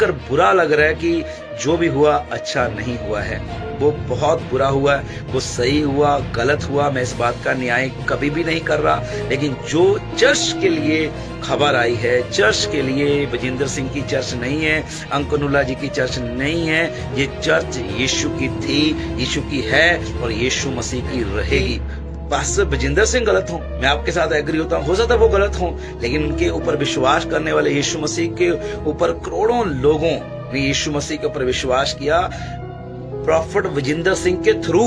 देखकर बुरा लग रहा है कि जो भी हुआ अच्छा नहीं हुआ है, वो बहुत बुरा हुआ है। वो सही हुआ गलत हुआ, मैं इस बात का न्याय कभी भी नहीं कर रहा, लेकिन जो चर्च के लिए खबर आई है, चर्च के लिए विजेंद्र सिंह की चर्च नहीं है, अंकनुल्लाह जी की चर्च नहीं है, ये चर्च यीशु की थी, यीशु की है और यीशु मसीह की रहेगी। पास्टर विजेंद्र सिंह गलत हो, मैं आपके साथ एग्री होता हूँ, हो सकता है वो गलत हो, लेकिन उनके ऊपर विश्वास करने वाले यीशु मसीह के ऊपर करोड़ों लोगों ने यीशु मसीह के ऊपर विश्वास किया प्रॉफिट विजेंद्र सिंह के थ्रू।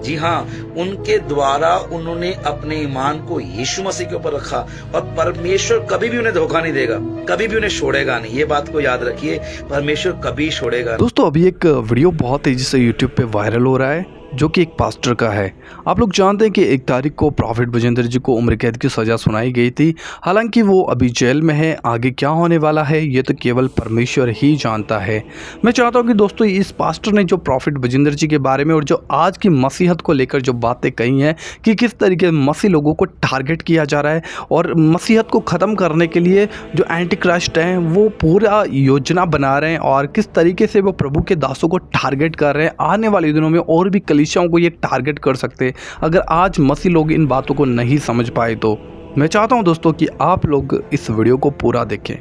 जी हाँ, उनके द्वारा उन्होंने अपने ईमान को यीशु मसीह के ऊपर रखा और परमेश्वर कभी भी उन्हें धोखा नहीं देगा, कभी भी उन्हें छोड़ेगा नहीं। ये बात को याद रखिए, परमेश्वर कभी छोड़ेगा नहीं। दोस्तों, अभी एक वीडियो बहुत तेजी से यूट्यूब पे वायरल हो रहा है जो कि एक पास्टर का है। आप लोग जानते हैं कि 1 तारीख को प्रॉफिट विजेंद्र जी को उम्र कैद की सज़ा सुनाई गई थी। हालांकि वो अभी जेल में है, आगे क्या होने वाला है ये तो केवल परमेश्वर ही जानता है। मैं चाहता हूं कि दोस्तों इस पास्टर ने जो प्रॉफिट विजेंद्र जी के बारे में और जो आज की मसीहत को लेकर जो बातें कही हैं कि किस तरीके से मसीह लोगों को टारगेट किया जा रहा है और मसीहत को ख़त्म करने के लिए जो एंटी क्राइस्ट हैं वो पूरा योजना बना रहे हैं और किस तरीके से वो प्रभु के दासों को टारगेट कर रहे हैं। आने वाले दिनों में और भी कलीसियाओं को ये टारगेट कर सकते अगर आज मसीह लोग इन बातों को नहीं समझ पाए तो। मैं चाहता हूं दोस्तों कि आप लोग इस वीडियो को पूरा देखें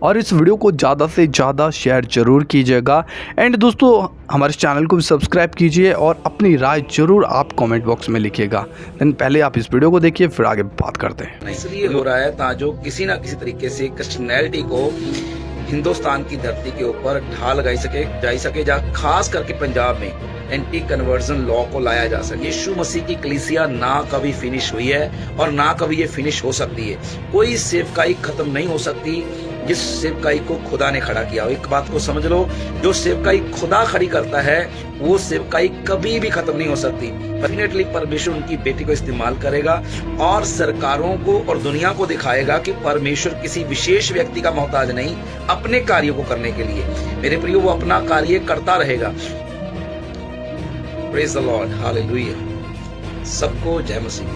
और इस वीडियो को ज़्यादा से ज़्यादा शेयर जरूर कीजिएगा। एंड दोस्तों हमारे चैनल को भी सब्सक्राइब कीजिए और अपनी राय जरूर आप कमेंट बॉक्स में लिखिएगा। लेकिन पहले आप इस वीडियो को देखिए, फिर आगे बात करते हैं। इसलिए हो रहा है ताकि किसी ना किसी तरीके से क्रिश्चियनिटी को हिंदुस्तान की धरती के ऊपर ढाल लगाई सके जहाँ खास करके पंजाब में एंटी कन्वर्जन लॉ को लाया जा सके। यीशु मसीह की कलीसिया ना कभी फिनिश हुई है और ना कभी ये फिनिश हो सकती है। कोई सेवकाई खत्म नहीं हो सकती जिस सेवकाई को खुदा ने खड़ा किया। एक बात को समझ लो, जो सेवकाई खुदा खड़ी करता है वो सेवकाई कभी भी खत्म नहीं हो सकती। डेफिनेटली परमेश्वर उनकी बेटी को इस्तेमाल करेगा और सरकारों को और दुनिया को दिखाएगा कि परमेश्वर किसी विशेष व्यक्ति का मोहताज नहीं अपने कार्यों को करने के लिए। मेरे प्रियो, वो अपना कार्य करता रहेगा। Praise the Lord, hallelujah. सबको जय मसीह।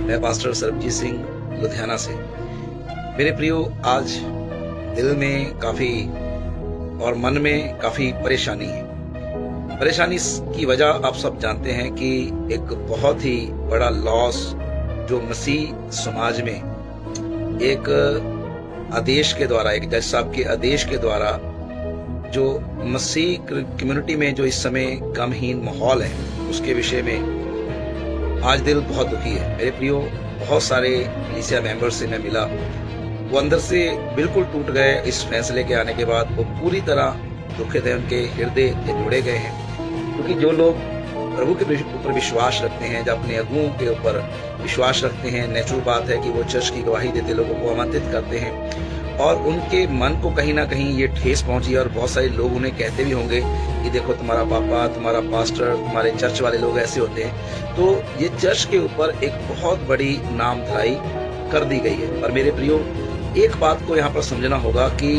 मैं पास्टर सरबजीत सिंह लुधियाना से। मेरे प्रियो, आज दिल में काफी और मन में काफी परेशानी है। परेशानी की वजह आप सब जानते हैं कि एक बहुत ही बड़ा लॉस जो मसीह समाज में एक आदेश के द्वारा, एक जज साहब के आदेश के द्वारा जो मसीह कम्युनिटी में जो इस समय गमहीन माहौल है उसके विषय में आज दिल बहुत दुखी है। मेरे प्रियो, बहुत सारे कलीसिया मेंबर से मैं मिला, वो अंदर से बिल्कुल टूट गए इस फैसले के आने के बाद। वो पूरी तरह दुखित है, उनके हृदय जुड़े गए हैं, क्योंकि जो लोग प्रभु के ऊपर विश्वास रखते हैं, जो अपने अगुओं के ऊपर विश्वास रखते हैं, नेचुरल बात है कि वो चर्च की गवाही देते लोगों को आमंत्रित करते हैं और उनके मन को कहीं ना कहीं ये ठेस पहुंची। और बहुत सारे लोग उन्हें कहते भी होंगे कि देखो तुम्हारा पापा, तुम्हारा पास्टर, तुम्हारे चर्च वाले लोग ऐसे होते हैं। तो ये चर्च के ऊपर एक बहुत बड़ी नामधराई कर दी गई है। और मेरे प्रियो, एक बात को यहाँ पर समझना होगा कि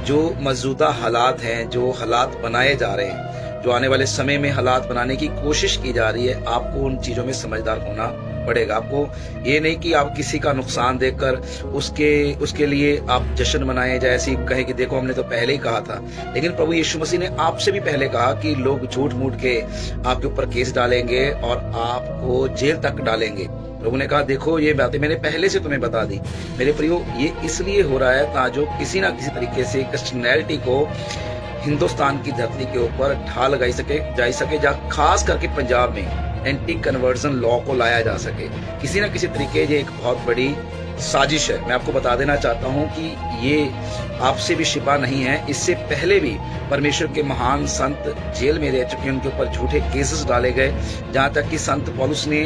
जो मौजूदा हालात हैं, जो हालात बनाए जा रहे हैं, जो आने वाले समय में हालात बनाने की कोशिश की जा रही है, आपको उन चीजों में समझदार होना पड़ेगा। आपको ये नहीं कि आप किसी का नुकसान देखकर उसके लिए आप जश्न मनाए, जैसे कहे कि देखो हमने तो पहले ही कहा था। लेकिन प्रभु यीशु मसीह ने आपसे भी पहले कहा कि लोग झूठ मूठ के आपके ऊपर केस डालेंगे और आपको जेल तक डालेंगे। प्रभु ने कहा देखो ये बातें मैंने पहले से तुम्हें बता दी। मेरे प्रियो, ये इसलिए हो रहा है ताकि किसी ना किसी तरीके से क्रिश्चियनिटी को हिंदुस्तान की धरती के ऊपर ढाल लगाई सके जहाँ खास करके पंजाब में एंटी कन्वर्जन लॉ को लाया जा सके। किसी न किसी तरीके ये एक बहुत बड़ी साजिश है। मैं आपको बता देना चाहता हूं कि ये आपसे भी छिपा नहीं है। इससे पहले भी परमेश्वर के महान संत जेल में रह चुके, उनके ऊपर झूठे केसेस डाले गए, जहां तक कि संत पौलुस ने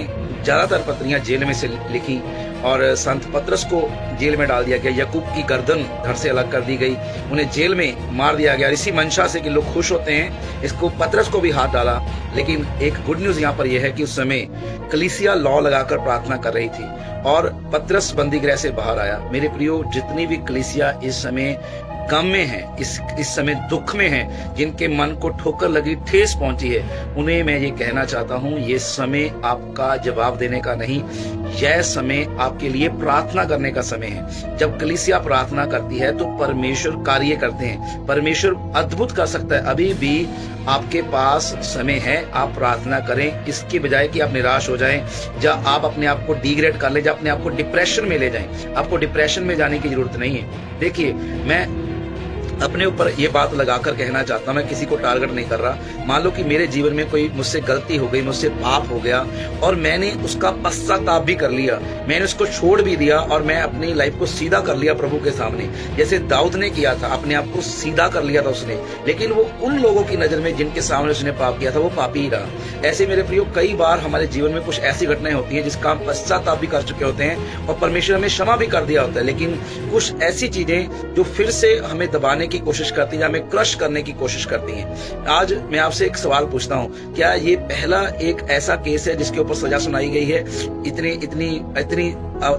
ज्यादातर पत्रियां जेल में से लिखी और संत पतरस को जेल में डाल दिया गया। याकूब की गर्दन धड़ से अलग कर दी गई, उन्हें जेल में मार दिया गया। इसी मंशा से कि लोग खुश होते हैं, इसको पतरस को भी हाथ डाला। लेकिन एक गुड न्यूज यहाँ पर यह है कि उस समय कलीसिया लॉ लगाकर प्रार्थना कर रही थी और पतरस बंदीगृह से बाहर आया। मेरे प्रियो, जितनी भी कलीसिया इस समय गम में है, इस समय दुख में है, जिनके मन को ठोकर लगी, ठेस पहुंची है, उन्हें मैं ये कहना चाहता हूं, ये समय आपका जवाब देने का नहीं, यह समय आपके लिए प्रार्थना करने का समय है। जब कलीसिया प्रार्थना करती है तो परमेश्वर कार्य करते हैं, परमेश्वर अद्भुत कर सकता है। अभी भी आपके पास समय है, आप प्रार्थना करें, इसकी बजाय कि आप निराश हो जाएं या आप अपने आप को डिग्रेड कर लें, या अपने आप को डिप्रेशन में ले जाएं। आपको डिप्रेशन में जाने की जरूरत नहीं है। देखिए, मैं अपने ऊपर ये बात लगाकर कहना चाहता हूं, मैं किसी को टारगेट नहीं कर रहा। मान लो कि मेरे जीवन में कोई मुझसे गलती हो गई, मुझसे पाप हो गया और मैंने उसका पश्चाताप भी कर लिया, मैंने उसको छोड़ भी दिया और मैं अपनी लाइफ को सीधा कर लिया प्रभु के सामने, जैसे दाऊद ने किया था, अपने आप को सीधा कर लिया था उसने। लेकिन वो उन लोगों की नजर में जिनके सामने उसने पाप किया था वो पापी ही रहा। ऐसे मेरे प्रियो, कई बार हमारे जीवन में कुछ ऐसी घटनाएं होती हैं जिसका हम पश्चाताप भी कर चुके होते हैं और परमेश्वर हमें क्षमा भी कर दिया होता है, लेकिन कुछ ऐसी चीजें जो फिर से हमें दबाने की कोशिश करती है, हमें क्रश करने की कोशिश करती हैं। आज मैं आपसे एक सवाल पूछता हूं, क्या ये पहला एक ऐसा केस है जिसके ऊपर सजा सुनाई गई है?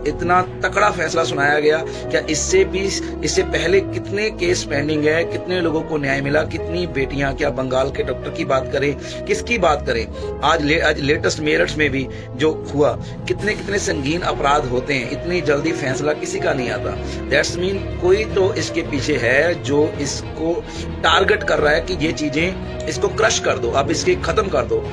इतना तकड़ा फैसला सुनाया गया? क्या इससे पहले कितने केस पेंडिंग है? कितने लोगों को न्याय मिला? कितनी बेटियां, क्या बंगाल के डॉक्टर की बात करें, किसकी बात करें? आज लेटेस्ट मेरठ में भी जो हुआ, कितने संगीन अपराध होते हैं, इतनी जल्दी फैसला किसी का नहीं आता। दैट्स मीन कोई तो इसके पीछे है जो इसको टारगेट कर रहा है कि ये चीजें इसको क्रश कर दो, अब इसके खत्म कर दो।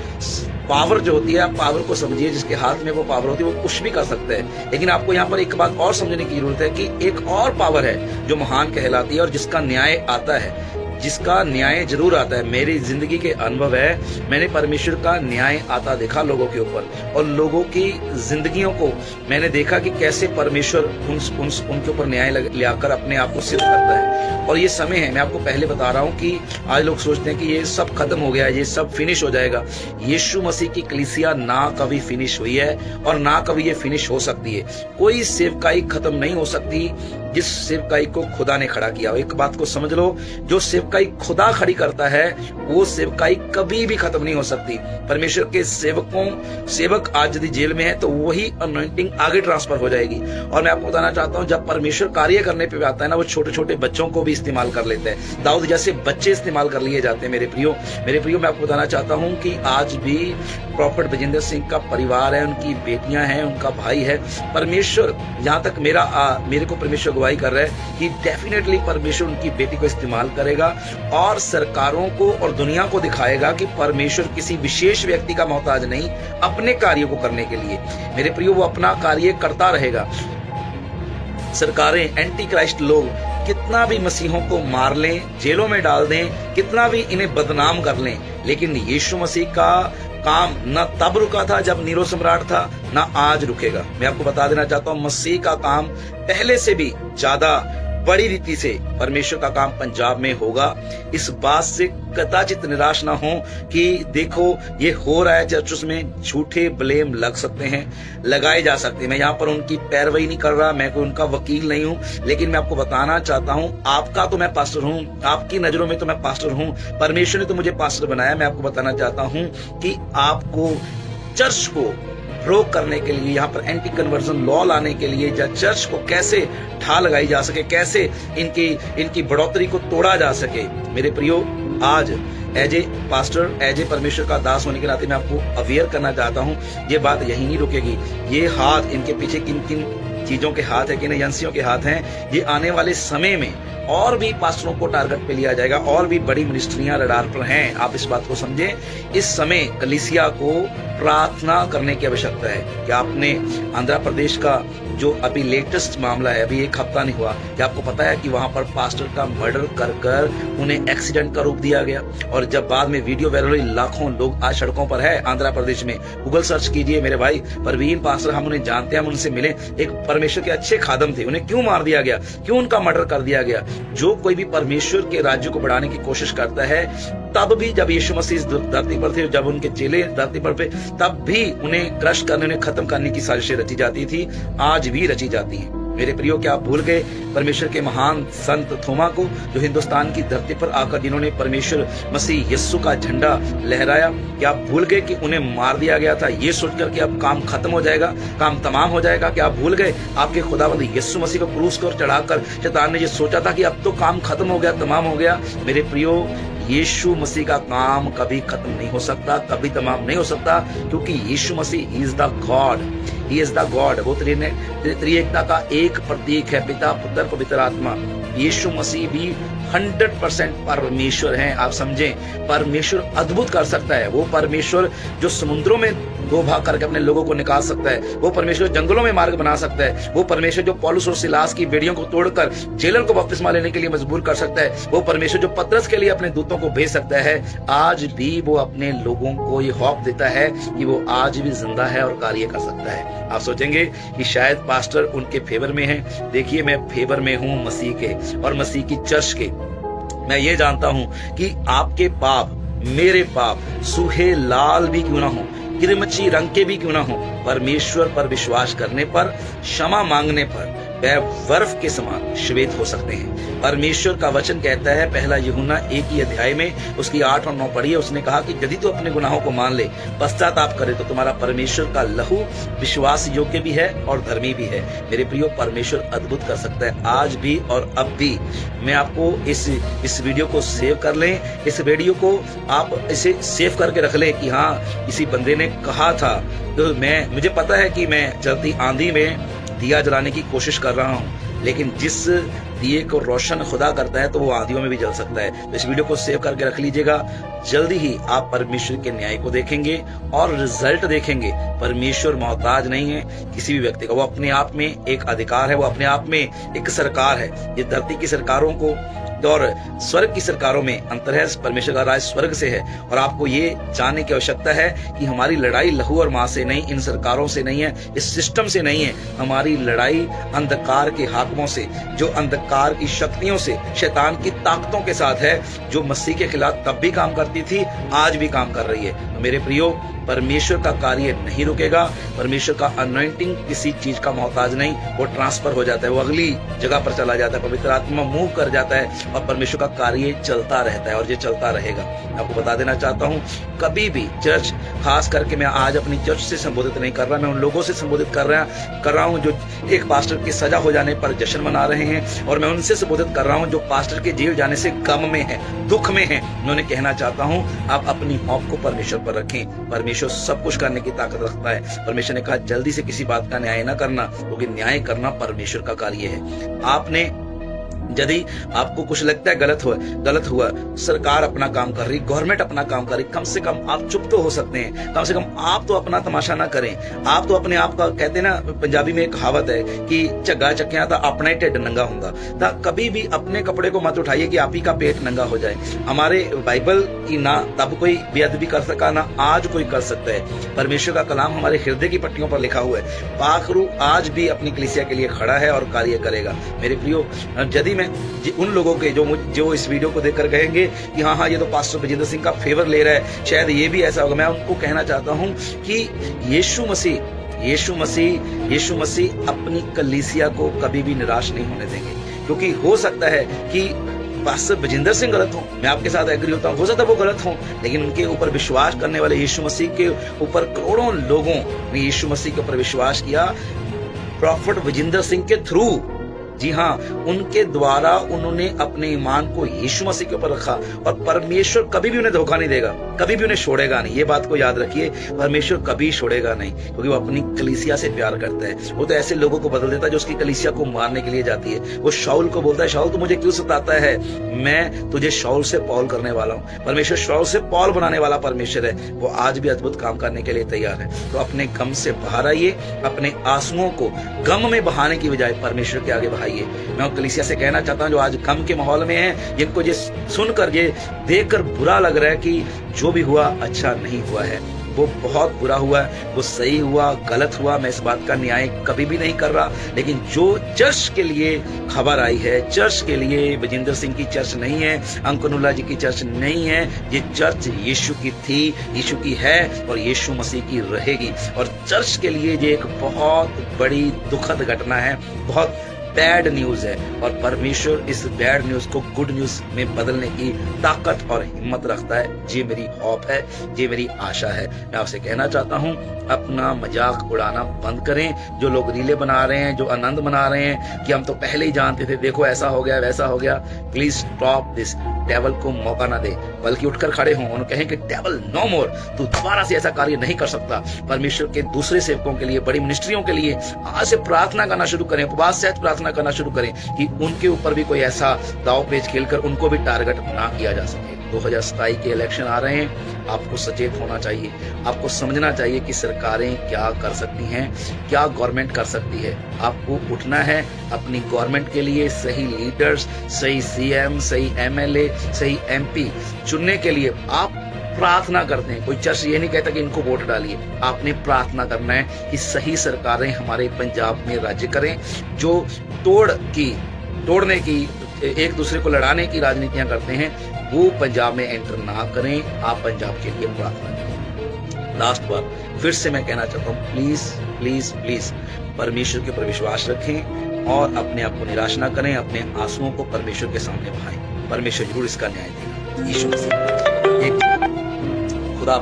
पावर जो होती है, आप पावर को समझिए, जिसके हाथ में वो पावर होती है वो कुछ भी कर सकता है। लेकिन आपको यहाँ पर एक बात और समझने की जरूरत है कि एक और पावर है जो महान कहलाती है और जिसका न्याय आता है, जिसका न्याय जरूर आता है। मेरी जिंदगी के अनुभव है, मैंने परमेश्वर का न्याय आता देखा लोगों के ऊपर, और लोगों की जिंदगियों को मैंने देखा कि कैसे परमेश्वर उनके ऊपर न्याय लाकर अपने आप को सिद्ध करता है। और ये समय है, मैं आपको पहले बता रहा हूं कि आज लोग सोचते हैं कि ये सब खत्म हो गया, ये सब फिनिश हो जाएगा। यीशु मसीह की कलीसिया ना कभी फिनिश हुई है और ना कभी ये फिनिश हो सकती है। कोई सेवकाई खत्म नहीं हो सकती जिस सेवकाई को खुदा ने खड़ा किया। एक बात को समझ लो, जो सेवकाई खुदा खड़ी करता है वो सेवकाई कभी भी खत्म नहीं हो सकती। परमेश्वर के सेवक आज यदि जेल में है तो वही अनॉइंटिंग आगे ट्रांसफर हो जाएगी। और मैं आपको बताना चाहता हूं, जब परमेश्वर कार्य करने पे आता है ना, वो छोटे छोटे बच्चों को भी इस्तेमाल कर लेते हैं। दाऊद जैसे बच्चे इस्तेमाल कर लिए जाते हैं। मेरे प्रियो, मैं आपको बताना चाहता हूं कि आज भी प्रॉफेट विजेंद्र सिंह का परिवार है, उनकी बेटियां हैं, उनका भाई है। परमेश्वर, जहां तक मेरे को परमेश्वर गवाही कर रहा है कि डेफिनेटली परमेश्वर उनकी बेटी को इस्तेमाल करेगा और सरकारों को और दुनिया को दिखाएगा कि परमेश्वर किसी विशेष व्यक्ति का मोहताज नहीं, अपने कार्य को करने के लिए। मेरे प्रियो, वो अपना कार्य करता रहेगा। सरकारें, एंटी क्राइस्ट लोग कितना भी मसीहों को मार लें, जेलों में डाल दें, कितना भी इन्हें बदनाम कर लें, लेकिन यीशु मसीह का काम न तब रुका था जब नीरो सम्राट था, न आज रुकेगा। मैं आपको बता देना चाहता हूं, मसीह का काम पहले से भी ज्यादा बड़ी रीति से परमेश्वर का काम पंजाब में होगा। इस बात से कदाचित निराश ना हो कि देखो ये हो रहा है चर्चों में, झूठे ब्लेम लग सकते हैं, लगाए जा सकते हैं। मैं यहाँ पर उनकी पैरवी नहीं कर रहा, मैं कोई उनका वकील नहीं हूँ, लेकिन मैं आपको बताना चाहता हूँ, आपका तो मैं पास्टर हूँ, आपकी नजरों में तो मैं पास्टर हूँ, परमेश्वर ने तो मुझे पास्टर बनाया। मैं आपको बताना चाहता हूँ कि आपको चर्च को रोक करने के लिए, यहाँ पर एंटी कन्वर्जन लॉ लाने के लिए, या चर्च को कैसे ठा लगाई जा सके, कैसे इनकी बढ़ोतरी को तोड़ा जा सके। मेरे प्रियो, आज as a pastor, as a परमेश्वर का दास होने के नाते मैं आपको अवेयर करना चाहता हूँ, ये बात यही नहीं रुकेगी। ये हाथ, इनके पीछे किन किन चीजों के हाथ है, किन एजेंसियों के हाथ हैं, ये आने वाले समय में और भी पास्टरों को टारगेट पे लिया जाएगा, और भी बड़ी मिनिस्ट्रियां रडार पर हैं। आप इस बात को समझें। इस समय कलीसिया को प्रार्थना करने की आवश्यकता है। कि आपने आंध्र प्रदेश का जो अभी लेटेस्ट मामला है, अभी एक हफ्ता नहीं हुआ, क्या आपको पता है कि वहां पर पास्टर का मर्डर कर उन्हें एक्सीडेंट का रूप दिया गया, और जब बाद में वीडियो वायरल हुई, लाखों लोग आज सड़कों पर है आंध्र प्रदेश में। गूगल सर्च कीजिए मेरे भाई, परवीन पास्टर, हम उन्हें जानते हैं, हम उनसे मिले, एक परमेश्वर के अच्छे खादम थे, उन्हें क्यों मार दिया गया, क्यों उनका मर्डर कर दिया गया? जो कोई भी परमेश्वर के राज्य को बढ़ाने की कोशिश करता है, तब भी जब यीशु मसीह इस धरती पर थे, जब उनके चेले धरती पर थे, तब भी उन्हें क्रश करने, उन्हें खत्म करने की साजिशें रची जाती थी, आज भी रची जाती हैं। मेरे प्रियो, क्या आप भूल गए परमेश्वर के महान संत थोमा को, जो हिंदुस्तान की धरती पर आकर जिन्होंने परमेश्वर मसीह यीशु का झंडा लहराया? क्या आप भूल गए कि उन्हें मार दिया गया था ये सोचकर कि अब काम खत्म हो जाएगा, काम तमाम हो जाएगा? क्या आप भूल गए आपके खुदावंद यीशु मसीह को क्रूस पर चढ़ाकर शैतान ने ये सोचा था कि अब तो काम खत्म हो गया, तमाम हो गया? मेरे प्रियो, यीशु मसीह का काम कभी खत्म नहीं हो सकता, कभी तमाम नहीं हो सकता, क्योंकि यीशु मसीह is the God, he is the God, वो त्रिएकता का एक प्रतीक है, पिता पुत्र पवित्र आत्मा। यीशु मसीह भी 100% परमेश्वर हैं। आप समझें, परमेश्वर अद्भुत कर सकता है। वो परमेश्वर जो समुद्रों में दो भाग करके अपने लोगों को निकाल सकता है, वो परमेश्वर जंगलों में मार्ग बना सकता है, वो परमेश्वर जो पौलुस और सिलास की बेड़ियों को तोड़कर जेलर को बपतिस्मा लेने के लिए मजबूर कर सकता है, वो परमेश्वर जो पतरस के लिए अपने दूतों को भेज सकता है, आज भी वो अपने लोगों को ये हौफ देता है कि वो आज भी जिंदा है और कार्य कर सकता है। आप सोचेंगे कि शायद पास्टर उनके फेवर में है। देखिए, मैं फेवर में हूं मसीह के और मसीह की चर्च के। मैं ये जानता हूं कि आपके पाप, मेरे पाप सूहे लाल भी क्यों ना हो, किरमची रंग के भी क्यों ना हो, परमेश्वर पर विश्वास करने पर, क्षमा मांगने पर वह बर्फ के समान श्वेत हो सकते हैं। परमेश्वर का वचन कहता है, पहला यूहन्ना 1 में उसकी 8 और 9 पढ़िए, उसने कहा कि यदि तू अपने गुनाहों को मान ले, पश्चाताप करे, तो तुम्हारा परमेश्वर का लहू विश्वास योग्य भी है और धर्मी भी है। मेरे प्रियो, परमेश्वर अद्भुत कर सकता है आज भी और अब भी। मैं आपको इस वीडियो को सेव कर लें, इस वीडियो को आप इसे सेव करके रख लें कि हाँ, किसी बंदे ने कहा था। तो मुझे पता है कि मैं चलती आंधी में दिया जलाने की कोशिश कर रहा हूं, लेकिन जिस दिए को रोशन खुदा करता है तो वो आंधियों में भी जल सकता है। तो इस वीडियो को सेव करके रख लीजिएगा। जल्दी ही आप परमेश्वर के न्याय को देखेंगे और रिजल्ट देखेंगे। परमेश्वर मोहताज नहीं है किसी भी व्यक्ति का, वो अपने आप में एक अधिकार है, वो अपने आप में एक सरकार है। ये धरती की सरकारों को और स्वर्ग की सरकारों में अंतर है। परमेश्वर का राज स्वर्ग से है और आपको ये जानने की आवश्यकता है कि हमारी लड़ाई लहू और मांस से नहीं, इन सरकारों से नहीं है, इस सिस्टम से नहीं है। हमारी लड़ाई अंधकार के हाकिमों से, जो अंधकार की शक्तियों से, शैतान की ताकतों के साथ है, जो मसीह के खिलाफ तब भी काम करती थी, आज भी काम कर रही है। तो मेरे प्रियो, परमेश्वर का कार्य नहीं रुकेगा। परमेश्वर का अनॉइंटिंग किसी चीज का मोहताज नहीं, वो ट्रांसफर हो जाता है, वो अगली जगह पर चला जाता है, पवित्र आत्मा मूव कर जाता है और परमेश्वर का कार्य चलता रहता है और ये चलता रहेगा। आपको बता देना चाहता हूँ, कभी भी चर्च, खास करके मैं आज अपनी चर्च से संबोधित नहीं कर रहा, मैं उन लोगों से संबोधित कर रहा हूँ जो एक पास्टर की सजा हो जाने पर जश्न मना रहे हैं, और मैं उनसे संबोधित कर रहा हूँ जो पास्टर के जेल जाने से गम में है, दुख में है। उन्होंने कहना चाहता हूँ, आप अपनी हौफ को परमेश्वर पर रखें। परमेश्वर सब कुछ करने की ताकत रखता है। परमेश्वर ने कहा, जल्दी से किसी बात का न्याय ना करना, क्योंकि न्याय करना परमेश्वर का कार्य है। आपने यदि आपको कुछ लगता है गलत हुआ, सरकार अपना काम कर रही, गवर्नमेंट अपना काम कर रही, कम से कम आप चुप तो हो सकते हैं। कम से कम आप तो अपना तमाशा ना करें। आप तो अपने आप का, कहते हैं ना पंजाबी में एक कहावत है कि झग्गा चक्या था अपना ही ढिड नंगा होगा। तो कभी भी अपने कपड़े को मत उठाइए कि आप ही का पेट नंगा हो जाए। हमारे बाइबल की ना तब कोई बेअदबी कर सका, ना आज कोई कर सकता है। परमेश्वर का कलाम हमारे हृदय की पट्टियों पर लिखा हुआ है। पाखरू आज भी अपनी कलीसिया के लिए खड़ा है और कार्य करेगा। मेरे प्रियो, यदि उन लोगों के जो इस वीडियो को देखकर कहेंगे कि हाँ ये तो पास्टर बजिंदर सिंह का फेवर ले रहा है, शायद ये भी ऐसा होगा, मैं उनको कहना चाहता हूं कि यीशु मसीह अपनी कलीसिया को कभी भी निराश नहीं होने देंगे। क्योंकि हो सकता है कि पास्टर बजिंदर सिंह गलत हो, मैं आपके साथ एग्री होता हूँ, हो सकता है वो गलत हो, लेकिन उनके ऊपर विश्वास करने वाले यीशु मसीह के ऊपर करोड़ों लोगों ने यीशु मसीह के ऊपर विश्वास किया प्रॉफिट बजिंदर सिंह के थ्रू। जी हाँ, उनके द्वारा उन्होंने अपने ईमान को यीशु मसीह के ऊपर रखा और परमेश्वर कभी भी उन्हें धोखा नहीं देगा, कभी भी उन्हें छोड़ेगा नहीं। ये बात को याद रखिए, परमेश्वर कभी छोड़ेगा नहीं, क्योंकि वो अपनी कलीसिया से प्यार करता है। वो तो ऐसे लोगों को बदल देता है जो उसकी कलीसिया को मारने के लिए जाती है। वो शाऊल को बोलता है, शाऊल तू मुझे क्यों सताता है, मैं तुझे शाऊल से पौल करने वाला हूँ। परमेश्वर शाऊल से पौल बनाने वाला परमेश्वर है। वो आज भी अद्भुत काम करने के लिए तैयार है। तो अपने गम से बाहर आइए, अपने आंसुओं को गम में बहाने की बजाय परमेश्वर के आगे बहाइए। मैं कलीसिया से कहना चाहता हूं जो आज गम के माहौल में है, जिनको ये सुनकर, ये देखकर बुरा लग रहा है कि जो भी हुआ अच्छा नहीं हुआ है, वो बहुत बुरा हुआ, वो सही हुआ गलत हुआ, मैं इस बात का न्याय कभी भी नहीं कर रहा। लेकिन जो चर्च के लिए खबर आई है, चर्च के लिए बजिंदर सिंह की चर्च नहीं है, अंकनुल्ला जी की चर्च नहीं है, ये चर्च यीशु की थी, यीशु की है और यीशु मसीह की रहेगी। और चर्च के लिए ये एक बहुत बड़ी दुखद घटना है, बहुत बैड न्यूज है, और परमेश्वर इस बैड न्यूज को गुड न्यूज में बदलने की ताकत और हिम्मत रखता है। ये मेरी होप है, ये मेरी आशा है। मैं आपसे कहना चाहता हूं, अपना मजाक उड़ाना बंद करें। जो लोग रीले बना रहे हैं, जो आनंद मना रहे हैं कि हम तो पहले ही जानते थे, देखो ऐसा हो गया वैसा हो गया, प्लीज स्टॉप दिस। डेविल को मौका ना दे, बल्कि उठकर खड़े हों, उन्हें कहें कि डेविल नो मोर, तू दोबारा से ऐसा कार्य नहीं कर सकता। परमेश्वर के दूसरे सेवकों के लिए, बड़ी मिनिस्ट्रियों के लिए आज से प्रार्थना करना शुरू करें, उपवास सहित प्रार्थना करना शुरू करें कि उनके ऊपर भी कोई ऐसा दाव पेच खेलकर उनको भी टारगेट ना किया जा सके। 2027 के इलेक्शन आ रहे हैं, आपको सचेत होना चाहिए, आपको समझना चाहिए कि सरकारें क्या कर सकती हैं, क्या गवर्नमेंट कर सकती है। आपको उठना है अपनी गवर्नमेंट के लिए, सही लीडर्स, सही सीएम, सही एमएलए, सही एमपी चुनने के लिए आप प्रार्थना करते हैं। कोई चर्च ये नहीं कहता कि इनको वोट डालिए, आपने प्रार्थना करना है कि सही सरकारें हमारे पंजाब में राज्य करें, जो तोड़ने की, एक दूसरे को लड़ाने की राजनीतियां करते हैं, वो पंजाब में एंटर ना करें। आप पंजाब के लिए प्रार्थना करें। लास्ट बार फिर से मैं कहना चाहता हूँ, प्लीज प्लीज प्लीज परमेश्वर के ऊपर विश्वास रखें और अपने आप को निराश ना करें, अपने आंसुओं को परमेश्वर के सामने बहाएं। परमेश्वर जरूर इसका न्याय देगा। यीशु खुदा,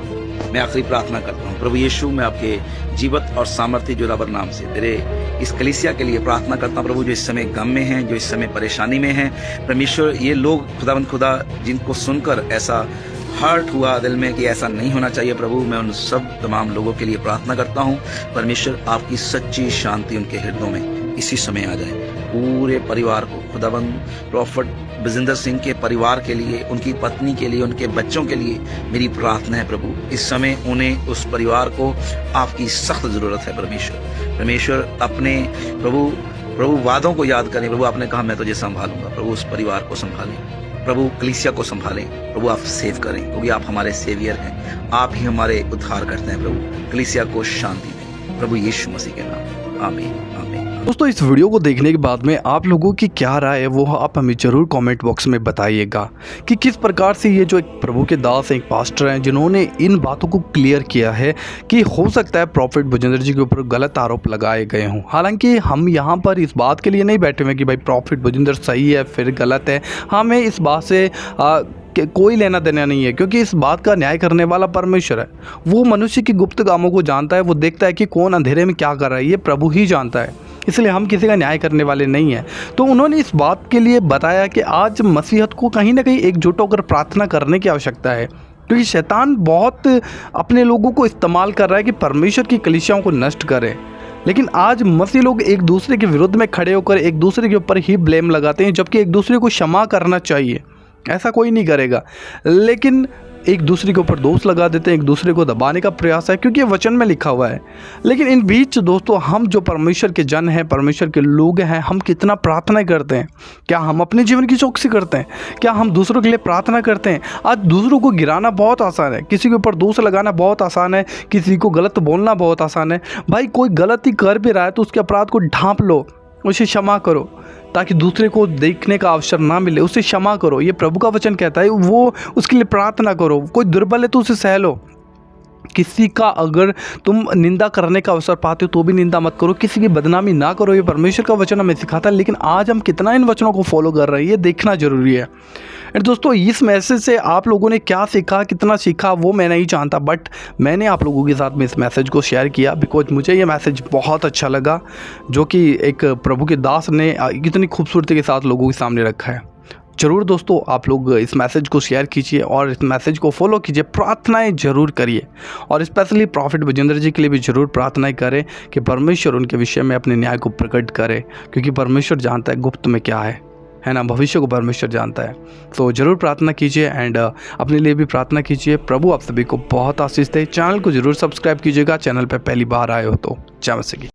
मैं आखिरी प्रार्थना करता हूँ प्रभु यीशु, मैं आपके जीवत और सामर्थ्य जोरावर नाम से तेरे इस कलीसिया के लिए प्रार्थना करता हूँ प्रभु, जो इस समय गम में हैं, जो इस समय परेशानी में हैं। परमेश्वर, ये लोग खुदावंद खुदा जिनको सुनकर ऐसा हर्ट हुआ दिल में कि ऐसा नहीं होना चाहिए प्रभु, मैं उन सब तमाम लोगों के लिए प्रार्थना करता हूँ। परमेश्वर, आपकी सच्ची शांति उनके हृदयों में इसी समय आ जाए। पूरे परिवार को खुदावंद, प्रॉफिट बजिंदर सिंह के परिवार के लिए, उनकी पत्नी के लिए, उनके बच्चों के लिए मेरी प्रार्थना है प्रभु, इस समय उन्हें, उस परिवार को आपकी सख्त जरूरत है। परमेश्वर अपने प्रभु वादों को याद करें प्रभु, आपने कहा मैं तुझे संभालूंगा। प्रभु उस परिवार को संभालें, प्रभु कलीसिया को संभालें, प्रभु आप सेव करें, क्योंकि आप हमारे सेवियर हैं, आप ही हमारे उद्धार करते हैं प्रभु। कलीसिया को शांति दें प्रभु यीशु मसीह के नाम, आमीन आमीन। दोस्तों, इस वीडियो को देखने के बाद में आप लोगों की क्या राय है वो आप हमें ज़रूर कमेंट बॉक्स में बताइएगा कि किस प्रकार से ये जो एक प्रभु के दास हैं, एक पास्टर हैं, जिन्होंने इन बातों को क्लियर किया है कि हो सकता है प्रॉफिट बजिंदर जी के ऊपर गलत आरोप लगाए गए हों। हालांकि हम यहाँ पर इस बात के लिए नहीं बैठे हुए कि भाई प्रॉफिट बजिंदर सही है फिर गलत है, हमें इस बात से कोई लेना देना नहीं है, क्योंकि इस बात का न्याय करने वाला परमेश्वर है। वो मनुष्य की गुप्त कामों को जानता है, वो देखता है कि कौन अंधेरे में क्या कर रहा है, ये प्रभु ही जानता है, इसलिए हम किसी का न्याय करने वाले नहीं हैं। तो उन्होंने इस बात के लिए बताया कि आज मसीहत को कहीं ना कहीं एकजुट होकर प्रार्थना करने की आवश्यकता है, क्योंकि शैतान बहुत अपने लोगों को इस्तेमाल कर रहा है कि परमेश्वर की कलीसियाओं को नष्ट करे। लेकिन आज मसीह लोग एक दूसरे के विरुद्ध में खड़े होकर एक दूसरे के ऊपर ही ब्लेम लगाते हैं, जबकि एक दूसरे को क्षमा करना चाहिए। ऐसा कोई नहीं करेगा, लेकिन एक दूसरे के ऊपर दोष लगा देते हैं, एक दूसरे को दबाने का प्रयास है, क्योंकि ये वचन में लिखा हुआ है। लेकिन इन बीच दोस्तों, हम जो परमेश्वर के जन हैं, परमेश्वर के लोग हैं, हम कितना प्रार्थना करते हैं? क्या हम अपने जीवन की चौकसी करते हैं? क्या हम दूसरों के लिए प्रार्थना करते हैं? आज दूसरों को गिराना बहुत आसान है, किसी के ऊपर दोष लगाना बहुत आसान है, किसी को गलत बोलना बहुत आसान है। भाई, कोई गलती कर भी रहा है तो उसके अपराध को ढांप लो, उसे क्षमा करो, ताकि दूसरे को देखने का अवसर ना मिले। उसे क्षमा करो, ये प्रभु का वचन कहता है। वो उसके लिए प्रार्थना करो। कोई दुर्बल है तो उसे सह लो। किसी का अगर तुम निंदा करने का अवसर पाते हो तो भी निंदा मत करो, किसी की बदनामी ना करो, ये परमेश्वर का वचन हमें सिखाता है। लेकिन आज हम कितना इन वचनों को फॉलो कर रहे हैं, ये देखना जरूरी है। एंड दोस्तों, इस मैसेज से आप लोगों ने क्या सीखा, कितना सीखा, वो मैं नहीं जानता, बट मैंने आप लोगों के साथ में इस मैसेज को शेयर किया बिकॉज मुझे ये मैसेज बहुत अच्छा लगा, जो कि एक प्रभु के दास ने इतनी खूबसूरती के साथ लोगों के सामने रखा है। ज़रूर दोस्तों, आप लोग इस मैसेज को शेयर कीजिए और इस मैसेज को फॉलो कीजिए, प्रार्थनाएं ज़रूर करिए, और स्पेशली प्रॉफिट बजिंदर जी के लिए भी ज़रूर प्रार्थनाएं करें कि परमेश्वर उनके विषय में अपने न्याय को प्रकट करे, क्योंकि परमेश्वर जानता है गुप्त में क्या है ना, भविष्य को परमेश्वर जानता है। तो ज़रूर प्रार्थना कीजिए एंड अपने लिए भी प्रार्थना कीजिए। प्रभु आप सभी को बहुत आशीष दे। चैनल को ज़रूर सब्सक्राइब कीजिएगा, चैनल पर पहली बार आए हो तो। जय मसीह की।